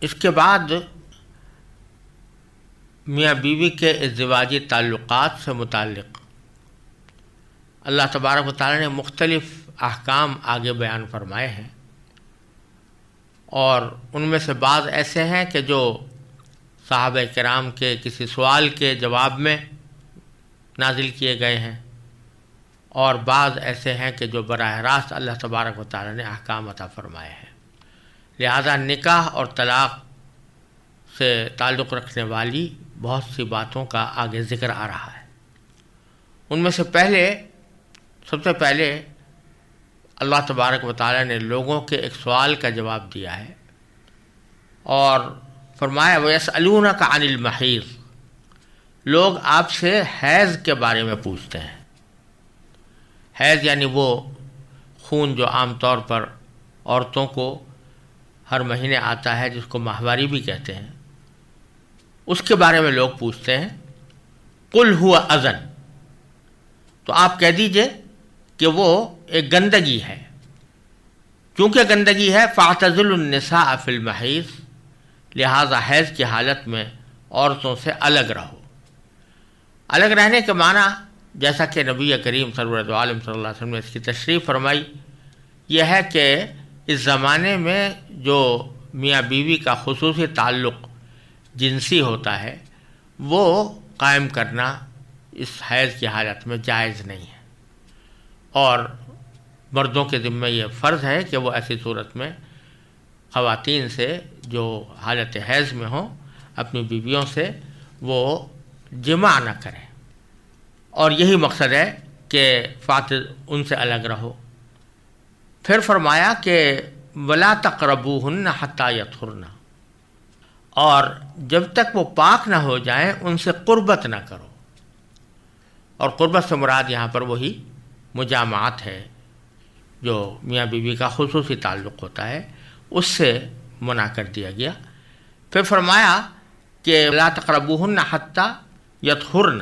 اس کے بعد میاں بیوی کے ازدواجی تعلقات سے متعلق اللہ تبارک و تعالیٰ نے مختلف احکام آگے بیان فرمائے ہیں، اور ان میں سے بعض ایسے ہیں کہ جو صحابہ کرام کے کسی سوال کے جواب میں نازل کیے گئے ہیں، اور بعض ایسے ہیں کہ جو براہ راست اللہ تبارک و تعالیٰ نے احکام عطا فرمائے ہیں۔ لہذا نکاح اور طلاق سے تعلق رکھنے والی بہت سی باتوں کا آگے ذکر آ رہا ہے۔ ان میں سے سب سے پہلے اللہ تبارک و تعالیٰ نے لوگوں کے ایک سوال کا جواب دیا ہے، اور فرمایا وَيَسْأَلُونَكَ عَنِ الْمَحِيضِ، لوگ آپ سے حیض کے بارے میں پوچھتے ہیں۔ حیض یعنی وہ خون جو عام طور پر عورتوں کو ہر مہینے آتا ہے، جس کو ماہواری بھی کہتے ہیں، اس کے بارے میں لوگ پوچھتے ہیں۔ قُلْ هُوَ أَذًى، تو آپ کہہ دیجئے کہ وہ ایک گندگی ہے۔ چونکہ گندگی ہے فَاعْتَزِلُوا النِّسَاءَ فِي الْمَحِيضِ، لہذا حیض کی حالت میں عورتوں سے الگ رہو۔ الگ رہنے کے معنی، جیسا کہ نبی کریم سرور عالم صلی اللہ علیہ وسلم نے اس کی تشریح فرمائی، یہ ہے کہ اس زمانے میں جو میاں بیوی کا خصوصی تعلق جنسی ہوتا ہے، وہ قائم کرنا اس حیض کی حالت میں جائز نہیں ہے، اور مردوں کے ذمہ یہ فرض ہے کہ وہ ایسی صورت میں خواتین سے جو حالت حیض میں ہوں، اپنی بیویوں سے وہ جماع نہ کریں، اور یہی مقصد ہے کہ ان سے الگ رہو۔ پھر فرمایا کہ وَلَا تَقْرَبُوهُنَّ حَتَّى يَطْهُرْنَ، اور جب تک وہ پاک نہ ہو جائیں ان سے قربت نہ کرو، اور قربت سے مراد یہاں پر وہی مجامعات ہے جو میاں بیوی کا خصوصی تعلق ہوتا ہے، اس سے منع کر دیا گیا۔ پھر فرمایا کہ لا تقربوهن حتی یطہرن،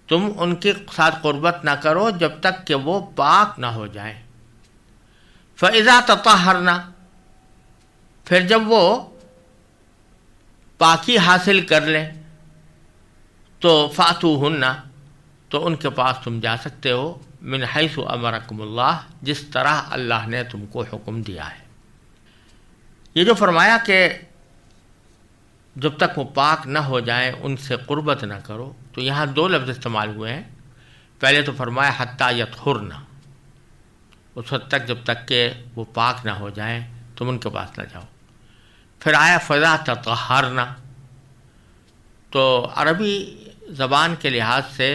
تم ان کے ساتھ قربت نہ کرو جب تک کہ وہ پاک نہ ہو جائیں۔ فَإِذَا تَطَهَّرْنَ، پھر جب وہ پاکی حاصل کر لیں تو فَأْتُوهُنَّ، تو ان کے پاس تم جا سکتے ہو، من حیث امرکم اللہ، جس طرح اللہ نے تم کو حکم دیا ہے۔ یہ جو فرمایا کہ جب تک وہ پاک نہ ہو جائیں ان سے قربت نہ کرو، تو یہاں دو لفظ استعمال ہوئے ہیں۔ پہلے تو فرمایا حتی یطہرن، اس وقت تک جب تک کہ وہ پاک نہ ہو جائیں تم ان کے پاس نہ جاؤ۔ پھر آیا فَإِذَا تَطَهَّرْنَ، تو عربی زبان کے لحاظ سے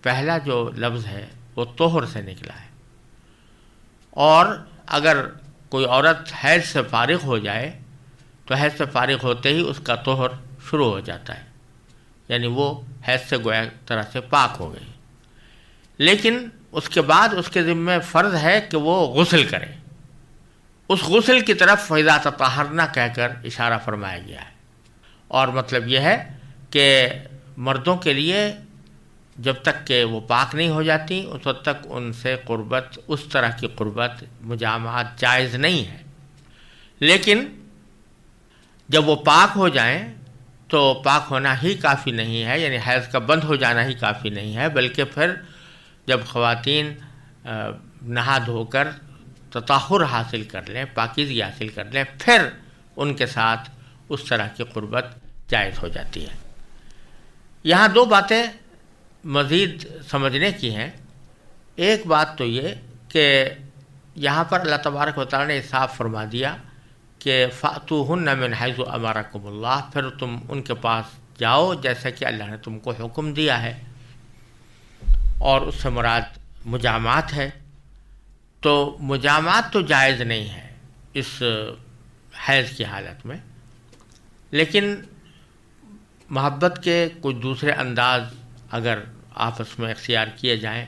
پہلا جو لفظ ہے وہ طہر سے نکلا ہے، اور اگر کوئی عورت حیض سے فارغ ہو جائے تو حیض سے فارغ ہوتے ہی اس کا طہر شروع ہو جاتا ہے، یعنی وہ حیض سے گویا طرح سے پاک ہو گئی، لیکن اس کے بعد اس کے ذمہ فرض ہے کہ وہ غسل کرے۔ اس غسل کی طرف فَإِذَا تَطَهَّرْنَ کہہ کر اشارہ فرمایا گیا ہے، اور مطلب یہ ہے کہ مردوں کے لیے جب تک کہ وہ پاک نہیں ہو جاتی اس وقت تک ان سے قربت، اس طرح کی قربت، مجامعات جائز نہیں ہے، لیکن جب وہ پاک ہو جائیں تو پاک ہونا ہی کافی نہیں ہے، یعنی حیض کا بند ہو جانا ہی کافی نہیں ہے، بلکہ پھر جب خواتین نہا دھو کر تطہر حاصل کر لیں، پاکیزگی حاصل کر لیں، پھر ان کے ساتھ اس طرح کی قربت جائز ہو جاتی ہے۔ یہاں دو باتیں مزید سمجھنے کی ہیں۔ ایک بات تو یہ کہ یہاں پر اللہ تبارک و تعالیٰ نے صاف فرما دیا کہ فَأْتُوهُنَّ مِنْ حَيْثُ أَمَرَكُمُ اللَّهُ، پھر تم ان کے پاس جاؤ جیسا کہ اللہ نے تم کو حکم دیا ہے، اور اس سے مراد مجامعات ہے۔ تو مجامعات تو جائز نہیں ہے اس حیض کی حالت میں، لیکن محبت کے کچھ دوسرے انداز اگر آپس میں اختیار کیے جائیں،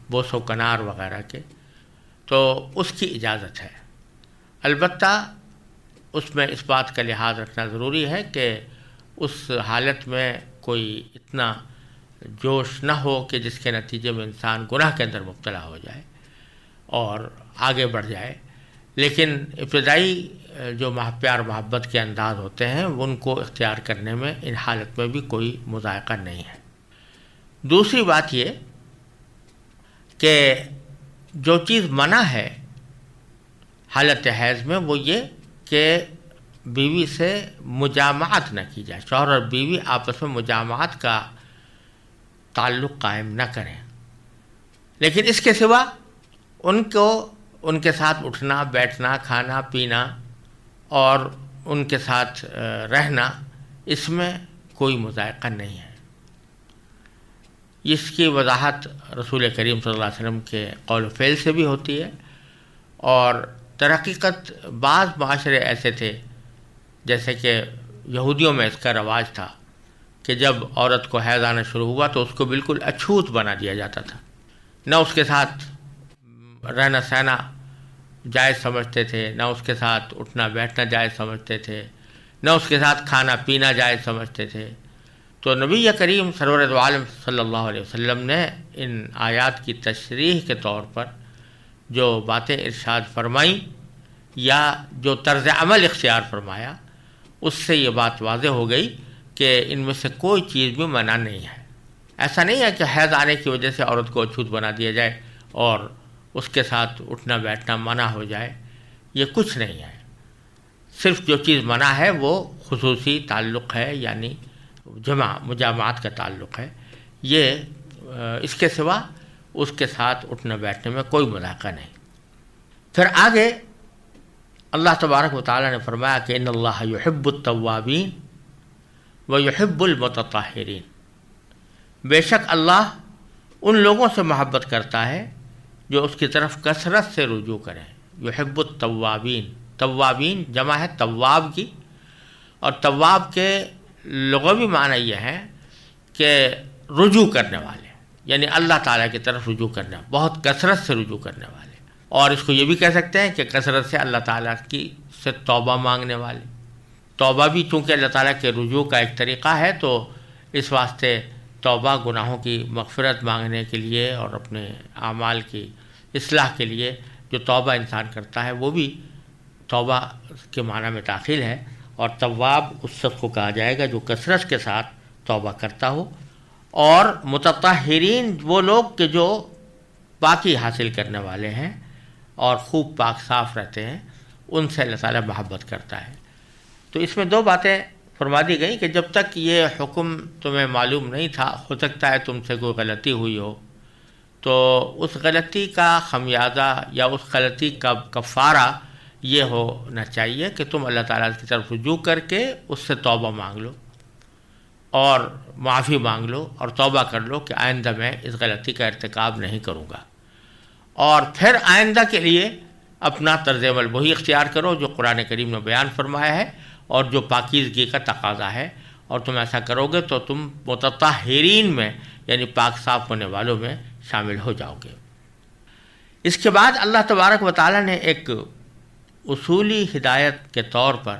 بوس و کنار وغیرہ کے، تو اس کی اجازت ہے۔ البتہ اس میں اس بات کا لحاظ رکھنا ضروری ہے کہ اس حالت میں کوئی اتنا جوش نہ ہو کہ جس کے نتیجے میں انسان گناہ کے اندر مبتلا ہو جائے اور آگے بڑھ جائے، لیکن ابتدائی جو پیار محبت کے انداز ہوتے ہیں ان کو اختیار کرنے میں ان حالت میں بھی کوئی مذائقہ نہیں ہے۔ دوسری بات یہ کہ جو چیز منع ہے حالت حیض میں وہ یہ کہ بیوی سے مجامعت نہ کی جائے، شوہر اور بیوی آپس میں مجامعت کا تعلق قائم نہ کریں، لیکن اس کے سوا ان کے ساتھ اٹھنا بیٹھنا کھانا پینا اور ان کے ساتھ رہنا، اس میں کوئی مذائقہ نہیں ہے۔ اس کی وضاحت رسول کریم صلی اللہ علیہ وسلم کے قول و فعل سے بھی ہوتی ہے، اور در حقیقت بعض معاشرے ایسے تھے جیسے کہ یہودیوں میں اس کا رواج تھا کہ جب عورت کو حیض آنا شروع ہوا تو اس کو بالکل اچھوت بنا دیا جاتا تھا، نہ اس کے ساتھ رہنا سہنا جائز سمجھتے تھے، نہ اس کے ساتھ اٹھنا بیٹھنا جائز سمجھتے تھے، نہ اس کے ساتھ کھانا پینا جائز سمجھتے تھے۔ تو نبی کریم سرور دو عالم صلی اللہ علیہ وسلم نے ان آیات کی تشریح کے طور پر جو باتیں ارشاد فرمائیں یا جو طرز عمل اختیار فرمایا، اس سے یہ بات واضح ہو گئی کہ ان میں سے کوئی چیز بھی منع نہیں ہے۔ ایسا نہیں ہے کہ حیض آنے کی وجہ سے عورت کو اچھوت بنا دیا جائے اور اس کے ساتھ اٹھنا بیٹھنا منع ہو جائے، یہ کچھ نہیں ہے۔ صرف جو چیز منع ہے وہ خصوصی تعلق ہے، یعنی مجامعات کا تعلق ہے، یہ اس کے سوا اس کے ساتھ اٹھنے بیٹھنے میں کوئی مذائقہ نہیں۔ پھر آگے اللہ تبارک و تعالیٰ نے فرمایا کہ ان اللہ یحب التوابین و یحب المتطہرین، بے شک اللہ ان لوگوں سے محبت کرتا ہے جو اس کی طرف کثرت سے رجوع کریں۔ یحب التوابین، توابین جمع ہے تواب کی، اور تواب کے لغوی معنی یہ ہے کہ رجوع کرنے والے، یعنی اللہ تعالیٰ کی طرف رجوع کرنا، بہت کثرت سے رجوع کرنے والے، اور اس کو یہ بھی کہہ سکتے ہیں کہ کثرت سے اللہ تعالیٰ کی سے توبہ مانگنے والے۔ توبہ بھی چونکہ اللہ تعالیٰ کے رجوع کا ایک طریقہ ہے، تو اس واسطے توبہ گناہوں کی مغفرت مانگنے کے لیے اور اپنے اعمال کی اصلاح کے لیے جو توبہ انسان کرتا ہے وہ بھی توبہ کے معنی میں داخل ہے، اور تواب اس شخص کو کہا جائے گا جو کثرت کے ساتھ توبہ کرتا ہو، اور متطہرین وہ لوگ کہ جو پاکی حاصل کرنے والے ہیں اور خوب پاک صاف رہتے ہیں، ان سے اللہ تعالیٰ محبت کرتا ہے۔ تو اس میں دو باتیں فرما دی گئیں کہ جب تک یہ حکم تمہیں معلوم نہیں تھا، ہو سکتا ہے تم سے کوئی غلطی ہوئی ہو، تو اس غلطی کا خمیازہ یا اس غلطی کا کفارہ یہ ہونا چاہیے کہ تم اللہ تعالیٰ کی طرف رجوع کر کے اس سے توبہ مانگ لو اور معافی مانگ لو اور توبہ کر لو کہ آئندہ میں اس غلطی کا ارتکاب نہیں کروں گا، اور پھر آئندہ کے لیے اپنا طرز عمل وہی اختیار کرو جو قرآن کریم نے بیان فرمایا ہے اور جو پاکیزگی کا تقاضا ہے، اور تم ایسا کرو گے تو تم متطہرین میں یعنی پاک صاف ہونے والوں میں شامل ہو جاؤ گے۔ اس کے بعد اللہ تبارک و تعالیٰ نے ایک اصولی ہدایت کے طور پر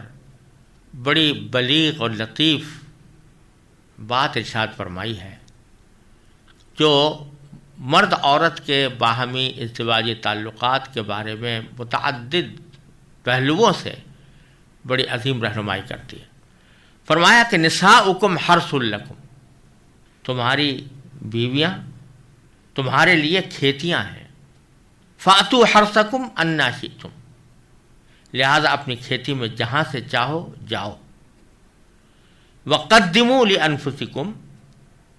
بڑی بلیغ اور لطیف بات ارشاد فرمائی ہے، جو مرد عورت کے باہمی ازدواجی تعلقات کے بارے میں متعدد پہلوؤں سے بڑی عظیم رہنمائی کرتی ہے۔ فرمایا کہ نساؤکم حرث لکم، تمہاری بیویاں تمہارے لیے کھیتیاں ہیں، فاتوا حرثکم انا شئتم، لہذا اپنی کھیتی میں جہاں سے چاہو جاؤ، وقدموا لانفسکم،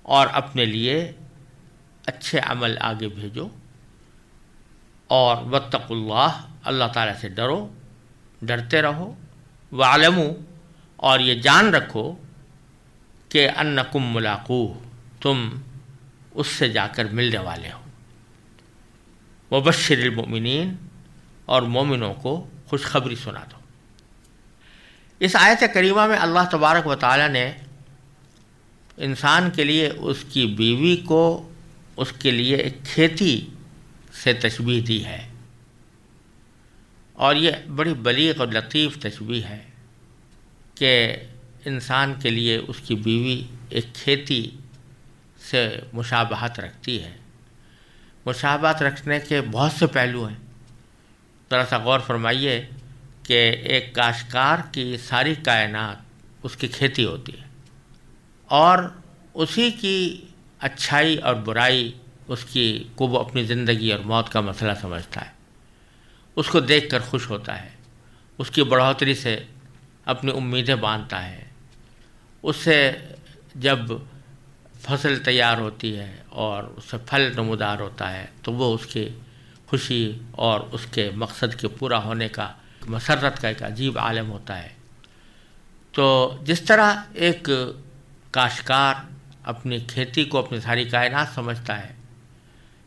اور اپنے لیے اچھے عمل آگے بھیجو، اور واتقوا اللہ، اللہ تعالیٰ سے ڈرتے رہو، وعلموا، اور یہ جان رکھو کہ انکم ملاقوہ، تم اس سے جا کر ملنے والے ہو، وبشر المؤمنین، اور مومنوں کو خوشخبری سنا دو۔ اس آیت کریمہ میں اللہ تبارک و تعالیٰ نے انسان کے لیے اس کی بیوی کو اس کے لیے ایک کھیتی سے تشبیہ دی ہے، اور یہ بڑی بلیغ اور لطیف تشبیہ ہے کہ انسان کے لیے اس کی بیوی ایک کھیتی سے مشابہت رکھتی ہے۔ مشابہت رکھنے کے بہت سے پہلو ہیں، ذرا سا غور فرمائیے کہ ایک کاشتکار کی ساری کائنات اس کی کھیتی ہوتی ہے، اور اسی کی اچھائی اور برائی اس کی کو وہ اپنی زندگی اور موت کا مسئلہ سمجھتا ہے، اس کو دیکھ کر خوش ہوتا ہے، اس کی بڑھوتری سے اپنی امیدیں باندھتا ہے، اس سے جب فصل تیار ہوتی ہے اور اس سے پھل نمودار ہوتا ہے تو وہ اس کی خوشی اور اس کے مقصد کے پورا ہونے کا مسرت کا ایک عجیب عالم ہوتا ہے۔ تو جس طرح ایک کاشتکار اپنی کھیتی کو اپنی ساری کائنات سمجھتا ہے،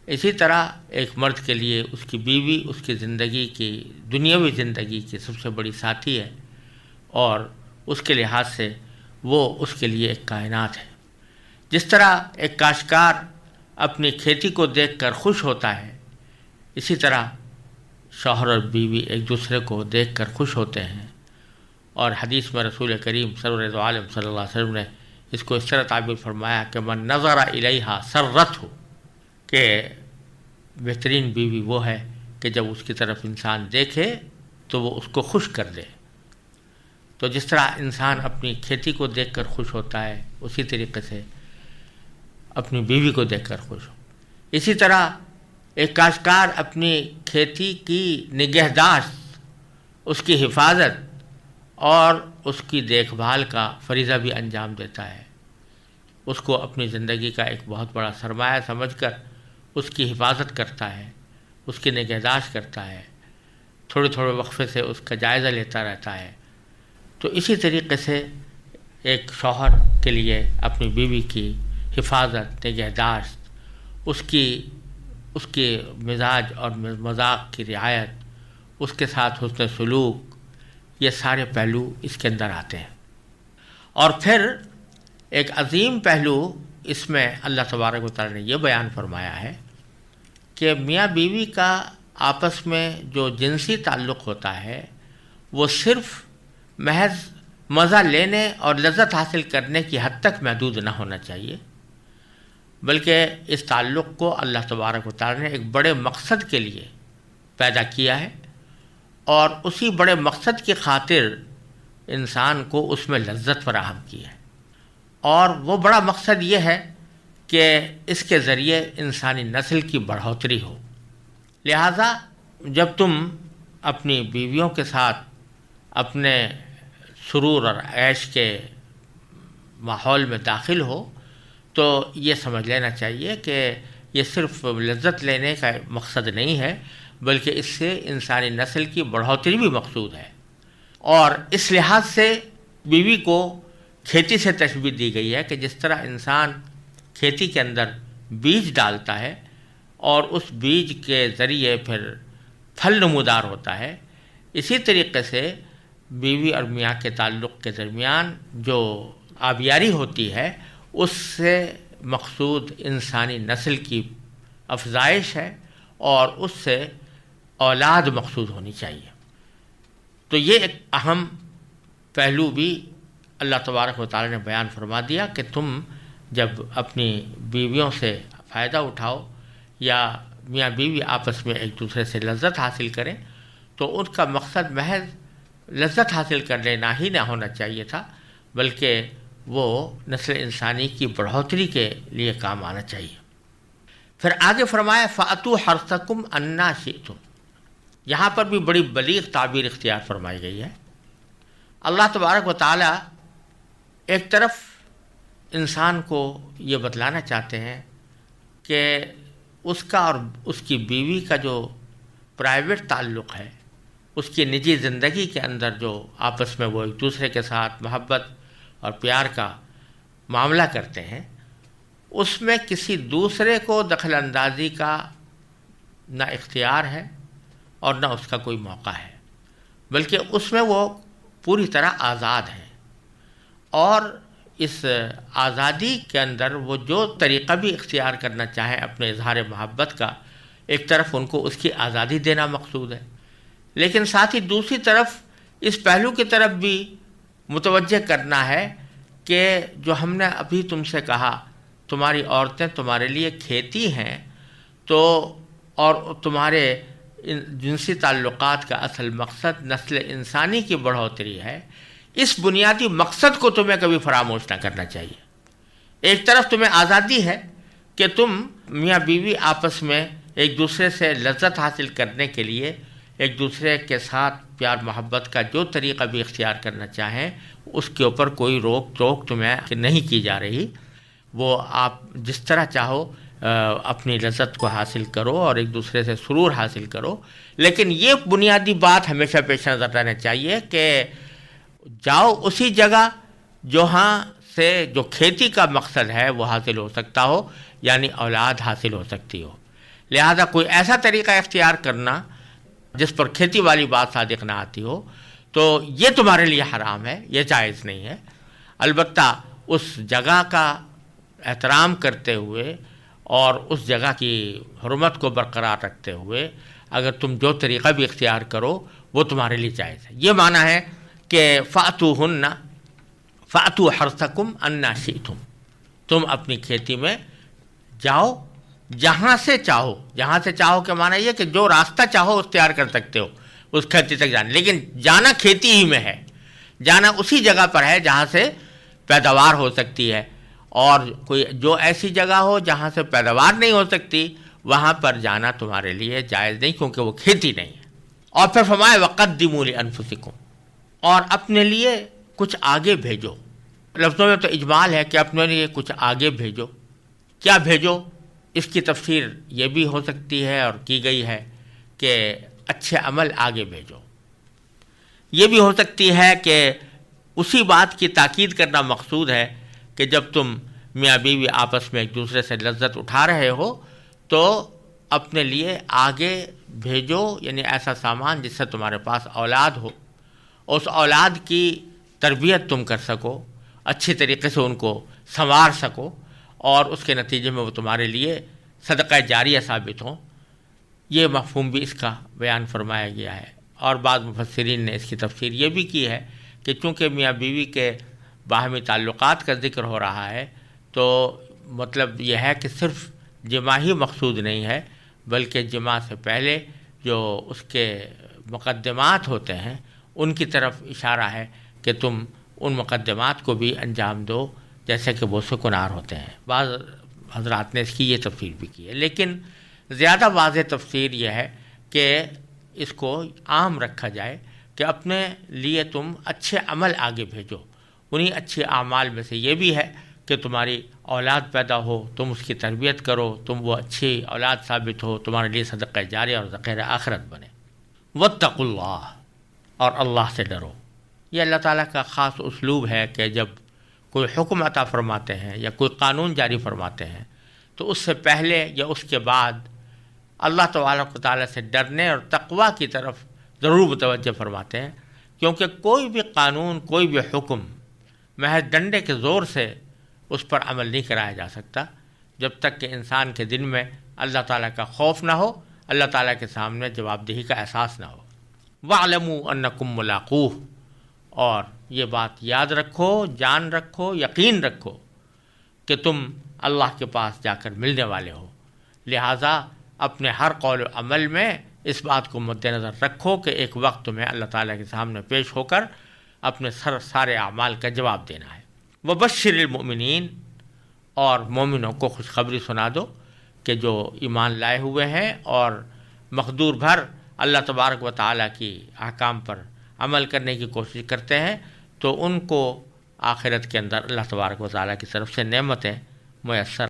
اسی طرح ایک مرد کے لیے اس کی بیوی اس کی زندگی کی دنیاوی زندگی کی سب سے بڑی ساتھی ہے، اور اس کے لحاظ سے وہ اس کے لیے ایک کائنات ہے۔ جس طرح ایک کاشتکار اپنی کھیتی کو دیکھ کر خوش ہوتا ہے، اسی طرح شوہر اور بیوی ایک دوسرے کو دیکھ کر خوش ہوتے ہیں، اور حدیث میں رسول کریم سرور دو عالم صلی اللہ علیہ وسلم نے اس کو اس طرح تعبیر فرمایا کہ من نظر الیہا سرت ہو، کہ بہترین بیوی وہ ہے کہ جب اس کی طرف انسان دیکھے تو وہ اس کو خوش کر دے۔ تو جس طرح انسان اپنی کھیتی کو دیکھ کر خوش ہوتا ہے، اسی طریقے سے اپنی بیوی کو دیکھ کر خوش ہو۔ اسی طرح ایک کاشتکار اپنی کھیتی کی نگہداشت، اس کی حفاظت اور اس کی دیکھ بھال کا فریضہ بھی انجام دیتا ہے، اس کو اپنی زندگی کا ایک بہت بڑا سرمایہ سمجھ کر اس کی حفاظت کرتا ہے، اس کی نگہداشت کرتا ہے، تھوڑے تھوڑے وقفے سے اس کا جائزہ لیتا رہتا ہے۔ تو اسی طریقے سے ایک شوہر کے لیے اپنی بیوی کی حفاظت، نگہداشت، اس کے مزاج اور مذاق کی رعایت، اس کے ساتھ حسن سلوک، یہ سارے پہلو اس کے اندر آتے ہیں۔ اور پھر ایک عظیم پہلو اس میں اللہ تبارک و تعالی نے یہ بیان فرمایا ہے کہ میاں بیوی کا آپس میں جو جنسی تعلق ہوتا ہے وہ صرف محض مزہ لینے اور لذت حاصل کرنے کی حد تک محدود نہ ہونا چاہیے، بلکہ اس تعلق کو اللہ تبارک و تعالی نے ایک بڑے مقصد کے لیے پیدا کیا ہے، اور اسی بڑے مقصد کی خاطر انسان کو اس میں لذت فراہم کی ہے، اور وہ بڑا مقصد یہ ہے کہ اس کے ذریعے انسانی نسل کی بڑھوتری ہو۔ لہذا جب تم اپنی بیویوں کے ساتھ اپنے سرور اور عیش کے ماحول میں داخل ہو تو یہ سمجھ لینا چاہیے کہ یہ صرف لذت لینے کا مقصد نہیں ہے، بلکہ اس سے انسانی نسل کی بڑھوتری بھی مقصود ہے۔ اور اس لحاظ سے بیوی کو کھیتی سے تشبیہ دی گئی ہے کہ جس طرح انسان کھیتی کے اندر بیج ڈالتا ہے اور اس بیج کے ذریعے پھر پھل نمودار ہوتا ہے، اسی طریقے سے بیوی اور میاں کے تعلق کے درمیان جو آبیاری ہوتی ہے اس سے مقصود انسانی نسل کی افزائش ہے، اور اس سے اولاد مقصود ہونی چاہیے۔ تو یہ ایک اہم پہلو بھی اللہ تبارک و تعالی نے بیان فرما دیا کہ تم جب اپنی بیویوں سے فائدہ اٹھاؤ یا میاں بیوی آپس میں ایک دوسرے سے لذت حاصل کریں تو ان کا مقصد محض لذت حاصل کر لینا ہی نہ ہونا چاہیے تھا، بلکہ وہ نسل انسانی کی بڑھوتری کے لیے کام آنا چاہیے۔ پھر آگے فرمایا فَأْتُوا حَرْثَكُمْ أَنَّا شِئْتُمْ، یہاں پر بھی بڑی بلیغ تعبیر اختیار فرمائی گئی ہے۔ اللہ تبارک و تعالی ایک طرف انسان کو یہ بتلانا چاہتے ہیں کہ اس کا اور اس کی بیوی کا جو پرائیویٹ تعلق ہے، اس کی نجی زندگی کے اندر جو آپس میں وہ ایک دوسرے کے ساتھ محبت اور پیار کا معاملہ کرتے ہیں، اس میں کسی دوسرے کو دخل اندازی کا نہ اختیار ہے اور نہ اس کا کوئی موقع ہے، بلکہ اس میں وہ پوری طرح آزاد ہیں، اور اس آزادی کے اندر وہ جو طریقہ بھی اختیار کرنا چاہیں اپنے اظہار محبت کا، ایک طرف ان کو اس کی آزادی دینا مقصود ہے، لیکن ساتھ ہی دوسری طرف اس پہلو کی طرف بھی متوجہ کرنا ہے کہ جو ہم نے ابھی تم سے کہا تمہاری عورتیں تمہارے لیے کھیتی ہیں، تو اور تمہارے جنسی تعلقات کا اصل مقصد نسل انسانی کی بڑھوتری ہے، اس بنیادی مقصد کو تمہیں کبھی فراموش نہ کرنا چاہیے۔ ایک طرف تمہیں آزادی ہے کہ تم میاں بیوی آپس میں ایک دوسرے سے لذت حاصل کرنے کے لیے ایک دوسرے کے ساتھ پیار محبت کا جو طریقہ بھی اختیار کرنا چاہیں، اس کے اوپر کوئی روک ٹوک تمہیں نہیں کی جا رہی، وہ آپ جس طرح چاہو اپنی لذت کو حاصل کرو اور ایک دوسرے سے سرور حاصل کرو، لیکن یہ بنیادی بات ہمیشہ پیش نظر رہنا چاہیے کہ جاؤ اسی جگہ جہاں سے جو کھیتی کا مقصد ہے وہ حاصل ہو سکتا ہو، یعنی اولاد حاصل ہو سکتی ہو، لہذا کوئی ایسا طریقہ اختیار کرنا جس پر کھیتی والی بات صادق نہ آتی ہو تو یہ تمہارے لیے حرام ہے، یہ جائز نہیں ہے۔ البتہ اس جگہ کا احترام کرتے ہوئے اور اس جگہ کی حرمت کو برقرار رکھتے ہوئے اگر تم جو طریقہ بھی اختیار کرو وہ تمہارے لیے جائز ہے۔ یہ معنی ہے کہ فَأْتُوا حَرْثَكُمْ أَنَّا شِئْتُمْ، تم اپنی کھیتی میں جاؤ جہاں سے چاہو۔ جہاں سے چاہو کے معنی یہ کہ جو راستہ چاہو اختیار کر سکتے ہو اس کھیتی تک جانے، لیکن جانا کھیتی ہی میں ہے، جانا اسی جگہ پر ہے جہاں سے پیداوار ہو سکتی ہے، اور کوئی جو ایسی جگہ ہو جہاں سے پیداوار نہیں ہو سکتی وہاں پر جانا تمہارے لیے جائز نہیں، کیونکہ وہ کھیتی نہیں ہے۔ اور پھر فرمایا وَقَدِّمُوا لِأَنفُسِكُمْ، اور اپنے لیے کچھ آگے بھیجو۔ لفظوں میں تو اجمال ہے کہ اپنے لیے کچھ آگے بھیجو۔ کیا بھیجو؟ اس کی تفسیر یہ بھی ہو سکتی ہے اور کی گئی ہے کہ اچھے عمل آگے بھیجو۔ یہ بھی ہو سکتی ہے کہ اسی بات کی تاکید کرنا مقصود ہے کہ جب تم میاں بیوی آپس میں ایک دوسرے سے لذت اٹھا رہے ہو تو اپنے لیے آگے بھیجو، یعنی ایسا سامان جس سے تمہارے پاس اولاد ہو، اس اولاد کی تربیت تم کر سکو، اچھی طریقے سے ان کو سنوار سکو، اور اس کے نتیجے میں وہ تمہارے لیے صدقہ جاریہ ثابت ہوں۔ یہ مفہوم بھی اس کا بیان فرمایا گیا ہے، اور بعض مفسرین نے اس کی تفسیر یہ بھی کی ہے کہ چونکہ میاں بیوی کے باہمی تعلقات کا ذکر ہو رہا ہے تو مطلب یہ ہے کہ صرف جماع ہی مقصود نہیں ہے، بلکہ جماع سے پہلے جو اس کے مقدمات ہوتے ہیں ان کی طرف اشارہ ہے کہ تم ان مقدمات کو بھی انجام دو جیسے کہ وہ سکنار ہوتے ہیں۔ بعض حضرات نے اس کی یہ تفسیر بھی کی ہے، لیکن زیادہ واضح تفسیر یہ ہے کہ اس کو عام رکھا جائے کہ اپنے لیے تم اچھے عمل آگے بھیجو۔ انہی اچھے اعمال میں سے یہ بھی ہے کہ تمہاری اولاد پیدا ہو، تم اس کی تربیت کرو، تم وہ اچھی اولاد ثابت ہو، تمہارے لیے صدقہ جاریہ اور ذخیرہ آخرت بنے۔ واتقوا اللہ، اور اللہ سے ڈرو۔ یہ اللہ تعالیٰ کا خاص اسلوب ہے کہ جب کوئی حکم عطا فرماتے ہیں یا کوئی قانون جاری فرماتے ہیں تو اس سے پہلے یا اس کے بعد اللہ تبارک و تعالیٰ سے ڈرنے اور تقویٰ کی طرف ضرور متوجہ فرماتے ہیں، کیونکہ کوئی بھی قانون، کوئی بھی حکم محض ڈنڈے کے زور سے اس پر عمل نہیں کرایا جا سکتا جب تک کہ انسان کے دل میں اللہ تعالیٰ کا خوف نہ ہو، اللہ تعالیٰ کے سامنے جواب دہی کا احساس نہ ہو۔ وَاعْلَمُوا أَنَّكُمْ مُلَاقُوهُ، اور یہ بات یاد رکھو، جان رکھو، یقین رکھو کہ تم اللہ کے پاس جا کر ملنے والے ہو، لہٰذا اپنے ہر قول و عمل میں اس بات کو مد نظر رکھو کہ ایک وقت تمہیں اللہ تعالیٰ کے سامنے پیش ہو کر اپنے سارے اعمال کا جواب دینا ہے۔ وَبَشِّرِ الْمُؤْمِنِينَ، اور مومنوں کو خوشخبری سنا دو کہ جو ایمان لائے ہوئے ہیں اور مقدور بھر اللہ تبارک و تعالیٰ کی احکام پر عمل کرنے کی کوشش کرتے ہیں تو ان کو آخرت کے اندر اللہ تبارک و تعالیٰ کی طرف سے نعمتیں میسر